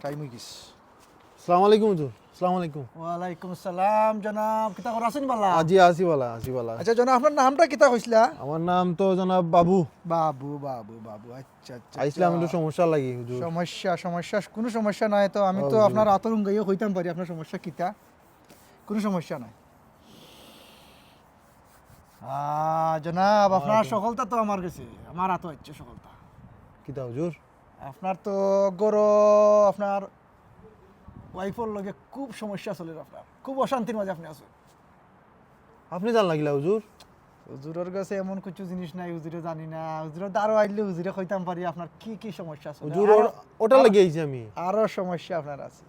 Time হয়ে গেছে। আসসালামু আলাইকুম হুজুর। আসসালামু আলাইকুম। ওয়ালাইকুম আসসালাম জনাব, কিতা করে আছেন বালা? আজি আসি বালা। আচ্ছা জনাব, আপনার নামটা কিতা কইছিলা? আমার নাম তো জনাব বাবু। বাবু, আচ্ছা। আইছিলাম একটু সমস্যা লাগি হুজুর। সমস্যা কোনো সমস্যা নাই তো, আমি তো হুজুর। আপনার আতরুম গাইও কইতাম পারি আপনার সমস্যা কিতা। কোনো সমস্যা নাই। জনাব, আপনার সকলতা তো আমার কাছে, আমার হাতে হচ্ছে সকলতা। কিতা হুজুর? আপনার তো আপনার ওয়াইফের লগে খুব সমস্যা চলে, আপনার খুব অশান্তির মাঝে আপনি আছেন। আপনি জান লাগিলা হুজুর? হুজুরের কাছে এমন কিছু জিনিস নাই, হুজুরে জানি না। হুজুরের দ্বারও আইলে হুজুরে কইতাম পারি আপনার কি কি সমস্যা আছে। হুজুর ওটা লাগি আইছি আমি। আরো সমস্যা আপনার আছে।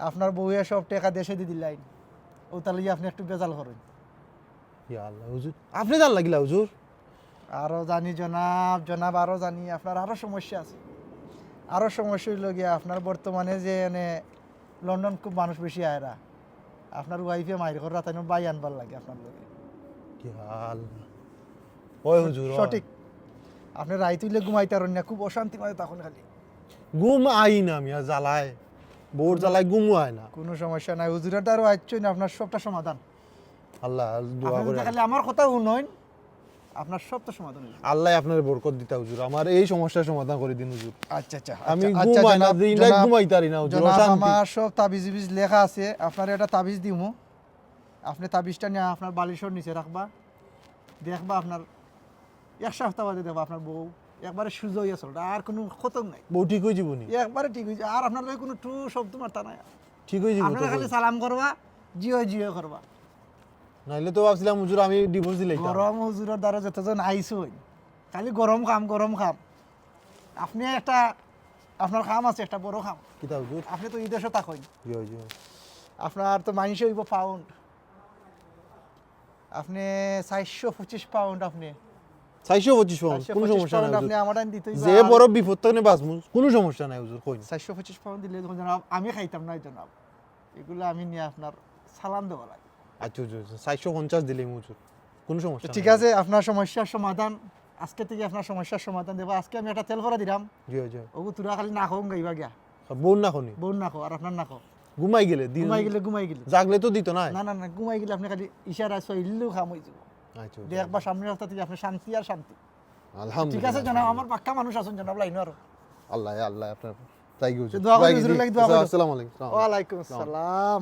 আপনার বউয়ে সব টাকা দেশে দিয়ে দিলাই, ওটা লিয়ে আপনি একটু বেজাল করেন। ইয়া আল্লাহ হুজুর, আপনি জান লাগিলা হুজুর? আরো জানি জনাব আরো জানি আপনার আরো সমস্যা আছে। আরো সমস্যা হইল গিয়া আপনার বর্তমানে যে লন্ডন খুব মানুষ বেশি আয়রা, আপনার ওয়াইফে মাইর করে রাত বাই আনবার লাগে আপনার লগে। ইয়া আল্লাহ, ওই হুজুর সঠিক। আপনি রাইত হইলে ঘুমাইতারেন না, খুব অশান্তি মানে তখন খালি ঘুম আই না, আমি আর জ্বালায় বোর জ্বালায় ঘুম আয় না। কোনো সমস্যা নাই, হুজুরের দ্বারও আইচ্ছই না, আপনার সবটা সমাধান। আল্লাহ দোয়া আপনি করে যদি খালি আমার কথা শুনেন, আপনার সবটা সমাধান হয়ে যাবে। আল্লাহ আপনার বরকত দিতা হুজুর, আমার এই সমস্যার সমাধান করে দিন হুজুর। আচ্ছা আমি ঘুমাই না, দিন রাত ঘুমাইতারি না হুজুর, জনাব, অশান্তি। আমার সব তাবিজ লেখা আছে, আপনার একটা তাবিজ দিমু। আপনি তাবিজটা নিয়ে আপনার বালিশের নিচে রাখবা, দেখবা আপনার এক সপ্তাহ বাদে দেখবা আপনার বউ একবারে সুযোগ হইয়া চল, আর কোনো খতম নাই, বউ ঠিক হয়ে যাবনি? একবারে ঠিক হয়েছে। আর আপনার লগে কোনো টু শব্দ মারতা নাই, ঠিক হয়ে যাব আপনারা খালি সালাম করবা, জিও করবা। নাইলে তো ভাবছিলাম হুজুর আমি ডিভোর্স দিলাই। গরম হুজুরের দ্বারা যতজন আইসই খালি গরম খাম। আপনি একটা আপনার খাম আছে, একটা বড় খাম। কিতা হুজুর? আপনি তো এই দেশে থাকেন, জি জি। আপনার তো মাইনসে হইব পাউন্ড। আপনি 425 পাউন্ড, আপনি 425 পাউন্ড, কোনো 425 সমস্যা নাই পাউন্ড আপনি হুজুর। আমার দিতে হইব। যে বড় বিপদ থেকে বাঁচমু, কোনো সমস্যা নাই হুজুর, কইন। 425 পাউন্ড দিলে যখন জনাব আমি খাইতাম না জনাব, এগুলো আমি নিয়ে আপনার সালাম দেওয়া লাগে। আচ্ছা হুজুর, 450 দিলেই হুজুর, কোনো সমস্যা নাই। ঠিক আছে, আপনার সমস্যার সমাধান আজকে থেকে, আপনার সমস্যার সমাধান দেবো। আজকে আমি একটা তেল ভরা দিলাম, জি জি। ওগু তুরা খালি না খাও গাইবা গিয়া, বোন না খনি বোন না খাও আর আপনার না খাও। ঘুমাই গেলে দিন ঘুমাই গেলে জাগলে তো দিত না। না ঘুমাই গেলে আপনি খালি ইশারা সইলেও খাম হয়ে যাব। আচ্ছা দেখবা সামনের রাস্তা থেকে আপনি শান্তি আর শান্তি। ঠিক আলহামদুলিল্লাহ। আছে জনাব, আমার পাক্কা মানুষ আছেন জনাব লাইন আরো। আল্লাহ আপনার তাই হুজুর। দোয়া করি হুজুরের লাগি, দোয়া করি। আসসালামু আলাইকুম। ওয়ালাইকুম আসসালাম।